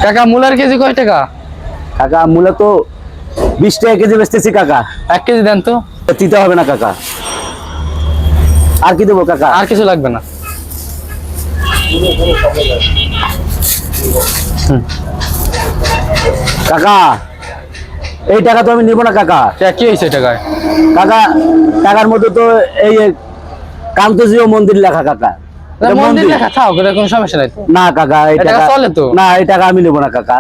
কাকা মূলার কেজি কয় টাকা? কাকা মূলা তো 20 টাকা কেজি বেচতেছি কাকা। 1 কেজি দেন তো। দিতে হবে না কাকা। আর কি দেবো কাকা? আর কিছু লাগবে না। কাকা এই টাকা তো আমি নিব না কাকা। কি হয়েছে টাকায়? কাকা টাকার মধ্যে তো এই কান্তজিও মন্দির লেখা কাকা। এটা মন্দির লেখা থাক, এটা কোনো সমস্যা নাই তো। না কাকা এই টাকা চলে তো। না, এই টাকা আমি নেব না কাকা।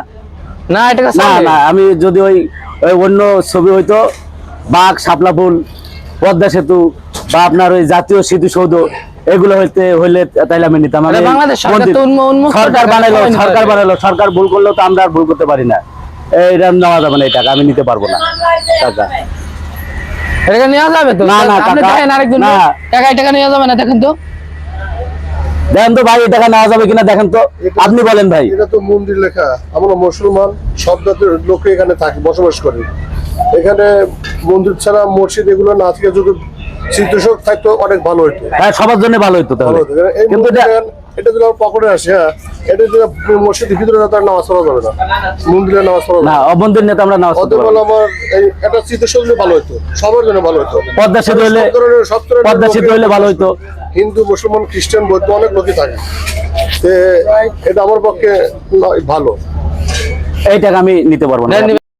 না এই টাকা না চলে। না, আমি যদি ওই অন্য ছবি হইতো, বাঘ, শাপলা ফুল, পদ্মা সেতু বা আপনার ওই জাতীয় স্মৃতিসৌধ, এগুলো হইলে তাইলে আমি নিতাম। আমি বাংলাদেশ সরকার তো উন্মুক্ত সরকার টাকা বানাইলো, নিতে সরকার পারবে। বানাইলো, সরকার ভুল করলেও তো আমরা আর ভুল করতে পারি না। এইটা নেওয়া যাবে না, এই টাকা আমি নিতে পারবো না কাকা। এটা নেওয়া যাবে তো? না, না, আপনি কাকা, দেখেন আরেকজন না। টাকা এই টাকা নেওয়া যাবে না, দেখেন তো। দেখেন তো ভাই, এই টাকা নেওয়া যাবে কিনা দেখেন তো, আপনি বলেন ভাই। এটা তো মন্দির লেখা, আমরা মুসলমান সব জাতের লোক এখানে থাকি, বসবাস করি। এখানে মন্দির ছাড়া মসজিদ এগুলো না থেকে যদি স্মৃতিশোধ থাকতো অনেক ভালো হইতো। হ্যাঁ, সবার জন্য ভালো হইতো ভালো তাহলে। হতো। এই কিন্তু মন্দির এটা যদি আমার পকেটে আসে, হ্যাঁ, এটা যদি মসজিদের ভিতরে তার নামাজ পড়া যাবে না, মন্দিরে নামাজ পড়া না, যাবে না। অবন্দির নেতা আমরা নামাজ পড়তে অতএব পারবো না। আমার এই একটা স্মৃতিশোধ হলে ভালো হতো, সবার জন্য ভালো হতো। পদ্মা সেতু হলে, সব ধরনের পদ্মা লোক সেতু হলে ভালো হইতো। হিন্দু, মুসলমান, খ্রিস্টান, বৌদ্ধ অনেক লোকই থাকে। এটা আমার পক্ষে ভালো। এই টাকা আমি নিতে পারবো না।